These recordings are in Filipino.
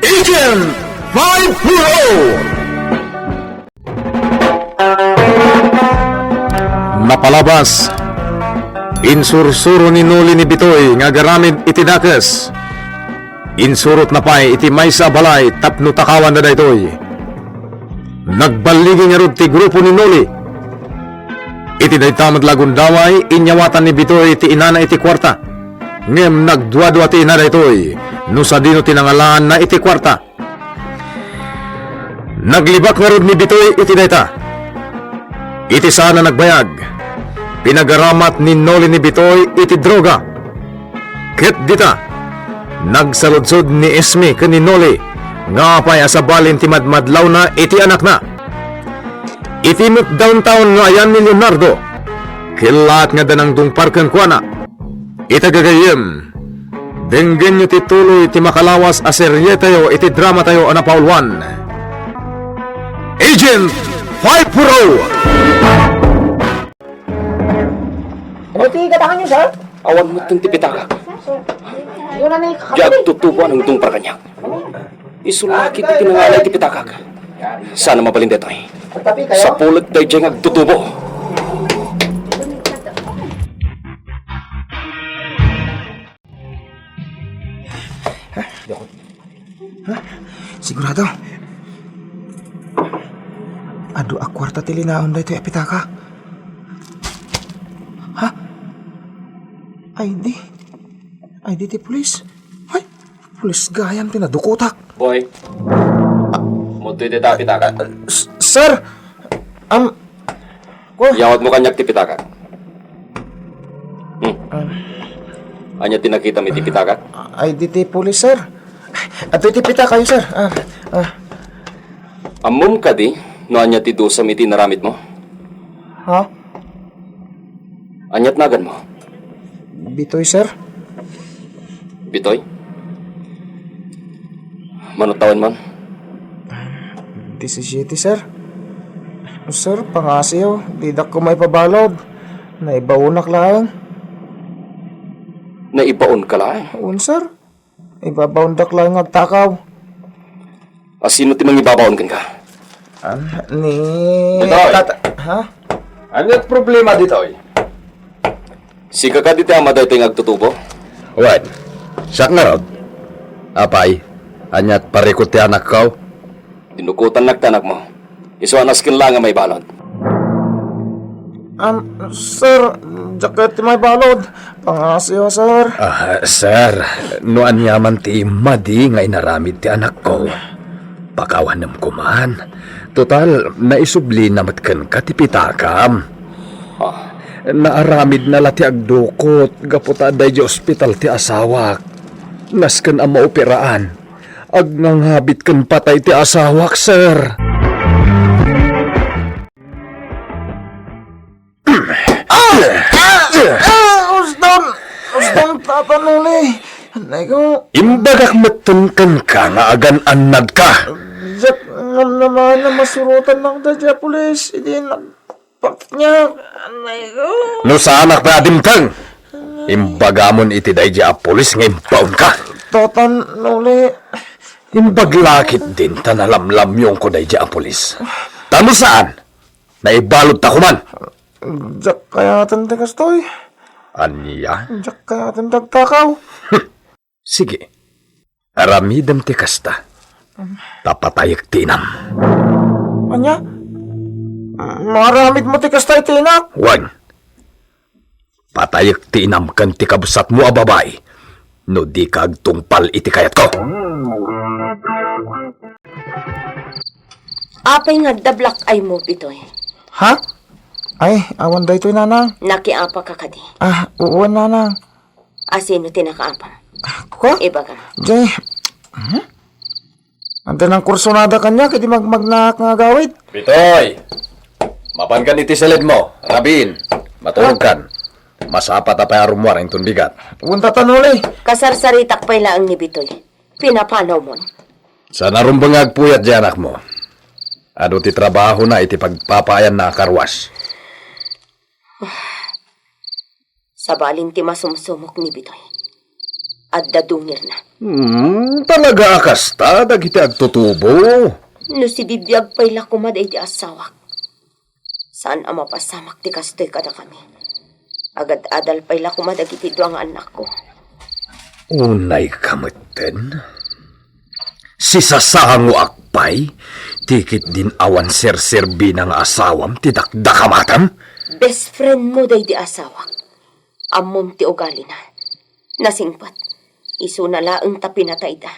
Agent 5 Napalabas insursuro ni Noli ni Bitoy nga garamid iti dakes. Insurot na pay iti maysa balay tapno takawan na daytoy. Nagbaligi nga rod ti grupo ni Noli. Iti daytamad lagundaway inyawatan ni Bitoy iti inana iti kwarta. Ngem nagduadwa ti ina daytoy no sa dino tinangalaan na iti kwarta. Naglibak nga rod ni Bitoy iti dayta. Iti sana nagbayag. Pinagaramat ni Noli ni Bitoy iti droga. Ket dita, nagsaludsod ni Esme ken ni Noli nga pay asabalin ti madmadlaw na iti anak na. Iti downtown nga ayan ni Leonardo. Kilat nga danang dungpar ken kuana. Itagagayem, denggen nyo ti tuloy ti makalawas a serye tayo iti drama tayo anapaulwan. Agent 5 Pro! Ano ti katakan niyo, sir? Awan mo itong tipitaka. Yun na ni Diyan tutubuan ang itong parkanya. Isulakit iti nangalay tipitaka. Sana mabalin dito eh. Tapi kayo? Sa pulat tayo dyan agtutubo. Sigurado. Adu akwarta tilinaon da ito apitaka. Ha? ID ti pulis. Ay, pulis gayam tinadukotak. Boy, muto iti tapitaka. Sir! Yawat mo kanyak tipitaka. Anya tinakita mi tipitaka? ID ti pulis, sir. Adu ti pita kayo, sir. Amom ka di, no anya ti dosa mi tinaramit mo? Ha? Anyat nagan mo? Bitoy, sir. Bitoy? Manutawan man? 17, sir. Sir, pangasiyo. Didak ko may pabalod. Naibaunak lang. Naibaon ka lang? Un, sir. Ibabaundak lang agtakaw. Sino ti mangibabaon kan ka? Ni... Bitoy! Ha? Ano't problema dito eh? Siga ka dito ang maday tayo agtutubo? Wan, siyak nga rod. Apay, anyat parikot ti anak ko. Tinukutan nagtanak mo. Isuanas kin lang ang may balon. Sir, jacket may balod. Pangasiyo, sir. Sir, no anyaman ti madi nga inaramid ti anak ko. Pakawan nam kuman. Total, naisubli namat ken ka ti pitakam. Naaramid na lati agdukot, gaputa day di ospital ti asawak. Nasken ang maoperaan. Agnanghabit ken patay ti asawak, sir. Usdon, tapanuli. Nago, Imbagak matunkan ka nga agan anad ka. jak ngam naman na masurutan ng dadya pulis. Hindi nagpak niya. Nago. No sa anak na adimtang. Imbagamon iti day di a polis nga imbaon ka. Tapanuli. Imbaglakit din tanalamlam yung ko day di a polis. Tamo saan? Naibalot ta kuman. Jak kaya tandagas to'y. Anya? Jak kaya tandagtakaw. Sige. Aramidam ti kasta. Tapatayak tinam. Anya? Maramid mo tikas tayo tinak. Wan. Patayak tinam kan ti kabusat mo a babay. No di ka agtungpal iti kayat ko. Apay nga dablak ay mo, Bitoy. Ha? Ay, awan da ito'y nanang. Nakiapa ka kadi. Uwan nanang. Asino tinakaapa? Ko? Iba ka. Jay. Anda ng kursunada kanya, kaya di magmagnak nga gawid. Bitoy! Mapan kan iti salid mo. Rabin. Matulog kan. Masapat apay arumwar ang tunbigat. Unta tanuli. Kasarsaritak pa'y laang ni Bitoy. Pinapanaw mo. Sa narumbangag puyat di anak mo. Ano ti trabaho na iti pagpapayan na karwas. Sa balin ti masumsumok ni Bitoy. Adda dungir na. Talaga akasta, dagiti agtutubo. No si bibiyag pa'y lakumaday di asawak. Saan ang mapasamak ti kastoy kada kami? Agad adal pa'y lakumadag iti duang anak ko. Unay kamutten. Si sasango akpay, tikit din awan serserbi ng asawam, tidakdakamatam. Best friend mo day di asawak. Amom ti ugali na. Nasingpat, iso na laeng ta pinatay da.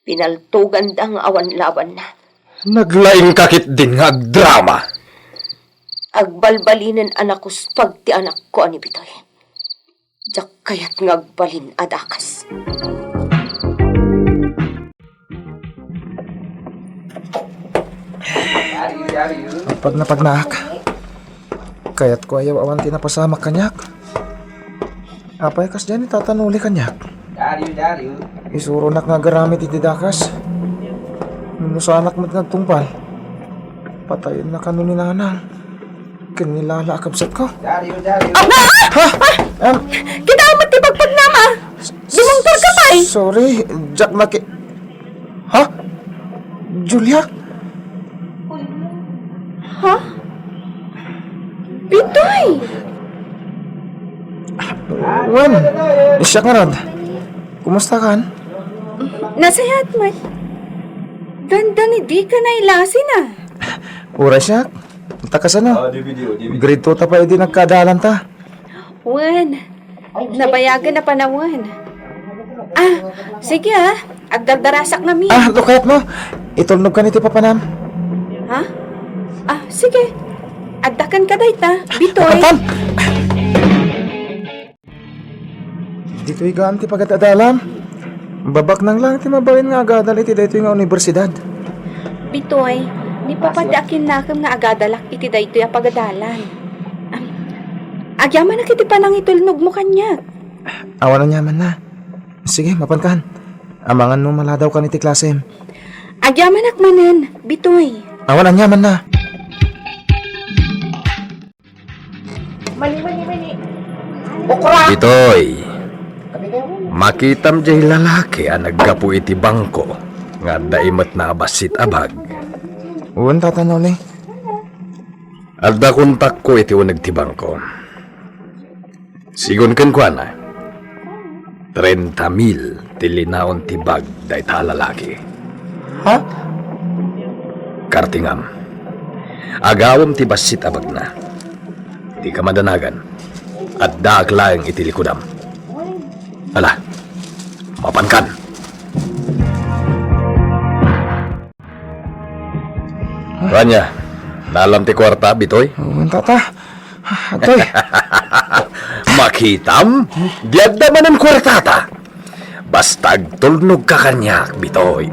Pinaltugan da nga awan laban na. Naglaing kakit din nga drama. Agbalbalinen anak ko spag ti anak ko ani Bitoy. Jak kayat ngagbalin adakas. Pag napagnaak. Kaya't ko ayaw awan tinapasamak kanyak. Apay kas dyan itatanuli kanyak. Isuro nak nga garamit iti dakas. Nusanak mo't nagtungpal. Patayin na kanunin na anang. Kanilala akabsat ko. Kita amat ti pagpagnama! Dumungtol ka pa'y! Sorry, Jack Maki... Ha? Julia? Ha? Bitoy! Wen, siya nga rad. Kumusta kan? Nasayat man. Ganda ni di ka na ilasin ah. Ura siya. Takas ano? Grade 2 ta pa edi nagkadalan ta. Wen, nabayagan na panawan. Sige agdardarasak na mi. Lukayat mo. Itulnog ka niti papanam. Ha? Sige. Addakan ka day ta, Bitoy. Patan! Dito'y gaan ti pagatadalam. Babak nang lang ti mabayin nga agadal iti dito nga universidad. Bitoy, ni papadakin na kam nga agadalak iti dayto ya pagadalan. Agyaman na kiti panang itulnog mo kanya. Awan na nyaman na. Sige, mapankan. Amangan mo maladaw ka niti klasem. Agyaman akmanan, Bitoy. Awan na nyaman na. Mali. Okra! Itoy, makitam jay lalaki ang naggapu iti bangko, nga daimat na abasit abag. Uwan tatanoli. Alda kontak ko iti unag ti bangko. Sigun ken kwa na, 30,000 ti linaon ti bag day ta lalaki. Ha? Kartingam, agawam ti basit abag na. Di ka madanagan, at daak laeng iti likudam. Ala, mapankan. Ranya, nalam ti kwarta, Bitoy? Uwan tata. Atay. Makitam, diad naman ang kwartata. Basta agtulnog ka kanya, Bitoy.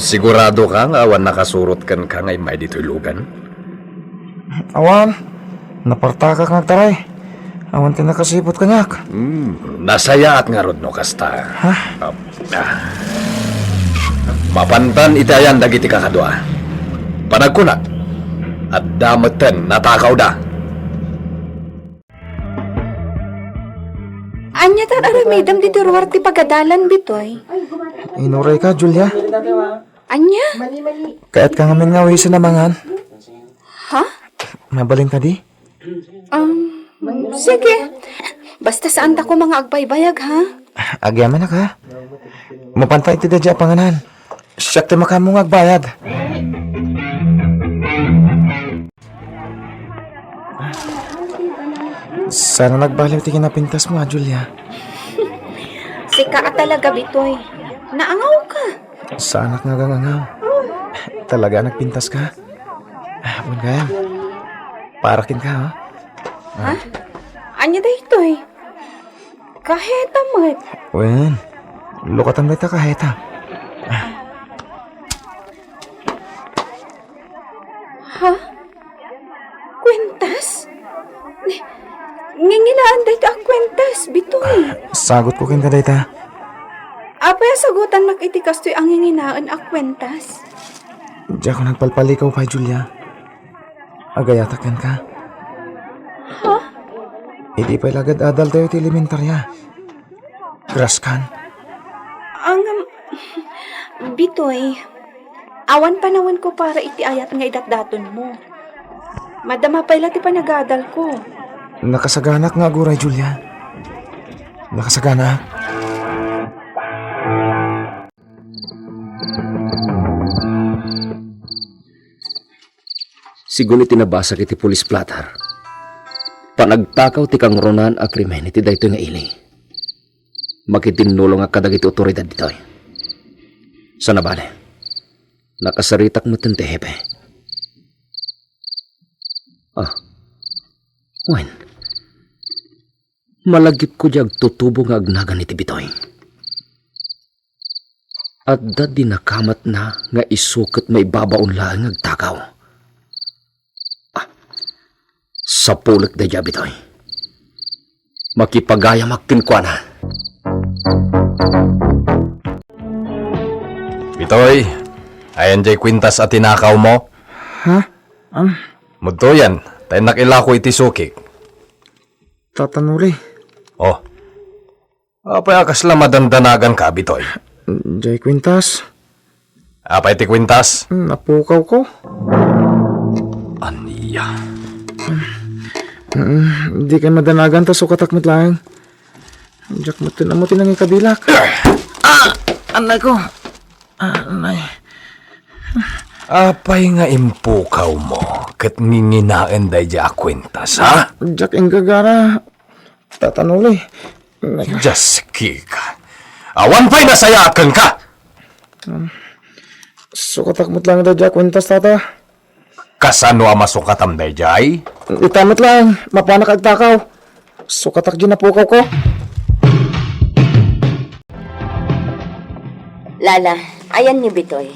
Sigurado ka nga awan nakasurot kan ka ngay may dito'y lugan? Awan. Napartaka kang taray. Awan tinakasipot kanyak. Nasaya at nga rod no kasta. Ha? Mapantan itayan dagiti kakadwa. Panagkunat at damatan natakaw da. Anya tar aramidam di turuar ti pagadalan, Bitoy. Inuray ka, Julia. Anya? Kaya't ka ngamin nga wisan namangan. Ha? Mabalin ka di? Sige. Basta saan ta ko mga agbaybayag, ha? Agyaman na ka. Mapantay ti dadya panganan. Siyak ti makamong agbayad. Sana nagbaliw ti kinapintas mo, Julia. Sika ka talaga, Bitoy. Naangaw ka. Sana nga gangangaw. Talaga nagpintas ka. Magayam. Parakin ka, ha? Ha? Anya da itoy? Kaheta mat. Wen, lukatan ba ita kaheta? Ha? Kwentas? Ngingilaan da ito ang kwentas, Bitoy. Sagot ko kin ka dayta. Apay sagutan makiti kastoy ang nginginaan ang kwentas. Diya ko nagpalpalikaw pa, Julia. Agayatakan ka. Ha? Hindi pa ilagad adal tayo ti elementarya. Graskan. Ang Bitoy, awan panawan ko para iti ayat nga idatdaton mo. Madama pa ila ti panagadal ko. Nakasaganak nga aguray, Julia. Nakasaganak. Sigun iti nabasa kiti pulis platar. Panagtakaw ti kang ronan a krimen iti daytoy nga ili. Makitinulong a kadagiti otoridad ditoy. Sa nabali, nakasaritak mo ti hepe. Wen, malagip ko diag tutubo nga agnagan iti bitoy. At dadi nakamat na nga isukot may babaon lang agtakaw. Sa pulot da bitoy. Makipagaya magkinkwana. Bitoy, ayan jay kwintas at tinakaw mo. Ha? Mudto yan, tayo nakilako iti sukik. Tatanuli. Oh, apay akas lang madandanagan ka, Bitoy. Jay Quintas. Apay ti kwintas. Napukaw ko. Aniya. Hindi kayo madanagan ta sukatak mitlaang. Diyak mo tinangin kabilak. Anay ko. Anay. Apay nga impukaw mo, kat nginginaen day ja kwintas, ha? Diyak ang gagara. Tatanuli. Just kika. Awan pa'y nasayakan ka! Sukatak mitlaang da Jack Quintas, tata. Kasano ang masukatam day jay? Itamit lang. Mapanak agtakaw. Sukatak dyan napukaw ko. Lala, ayan ni Bitoy.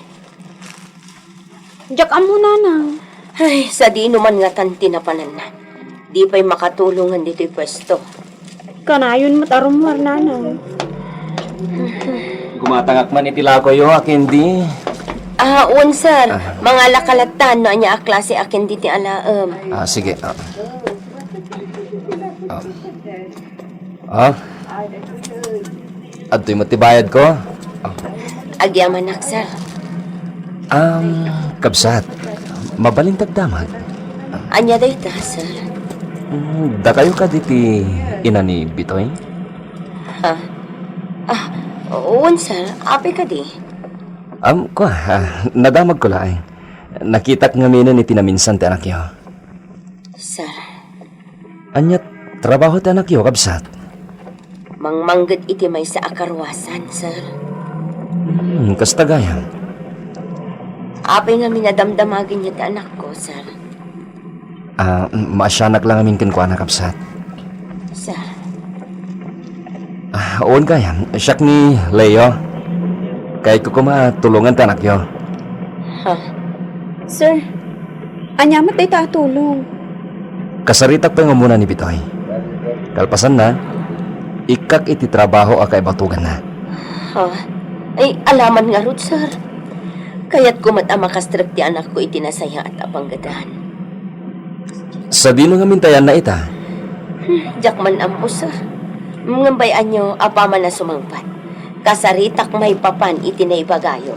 Diyak amo nanang. Ay, sa di naman nga tanti na panan na. Di pa'y makatulungan dito'y pwesto. Kanayon matarumwar nanang. Gumatangak man itilako yo, akindi. Sir. Mga lakalatan no anya a klase akin diti alaem. Sige. Adto'y matibayad ko? Agyaman sir. Kabsat. Mabaling tagdamag. Anya dayta, sir. Da kayo ka diti ina ni Bitoy? Sir. Api ka di. Nadamag ko lang. Nakitak nga minan iti naminsan ti anak yo. Sir, Anyat, trabaho ti anak yo, kabsat. mangmanggad iti may sa akarwasan, sir. Kasta gayam. Api nga minadamdamagin niya ti anak ko, sir. Maasyanak lang amin kan ko anak, kabsat. Sir, Oon gayam, siyak ni Leo. Kahit ko kumatulungan ti anak yo. Sir, anyamat day tulong. Kasaritak pa nga muna ni Bitoy. Kalpasan na, ikak iti trabaho akay batugan na. Ay, alaman nga rod, sir. Kaya't kumat ang makastrak ti anak ko itinasaya at apanggadaan. Sa dino nga mintayan na ita, Jakman ampo, sir. Ngambayan nyo, apaman na sumangpat. Kasaritak may papan itinaibagayo.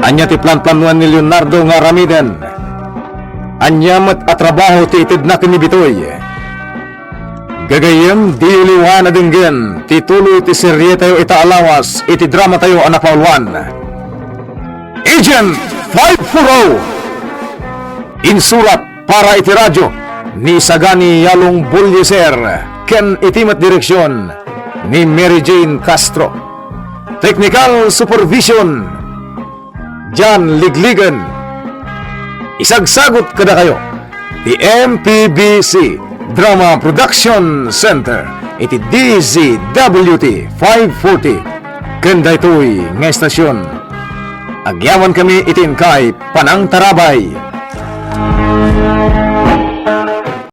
Anya ti plan-planuan ni Leonardo nga ramiden. Anyamat at trabaho ti itidnak ni Bitoy. Gagayem di uliwan na dinggen, titulo ti serye tayo itaalawas, iti drama tayo anapaulwan. Agent 540! Insulat para iti radyo ni Sagani Yalong Bulyeser, ken itimat direksyon ni Mary Jane Castro. Technical Supervision Jan Ligligan. Isagsagot kada kayo the MPBC Drama Production Center iti DZWT 540 kenda ito'y nga estasyon. Agyawan kami itin kay Panang Tarabay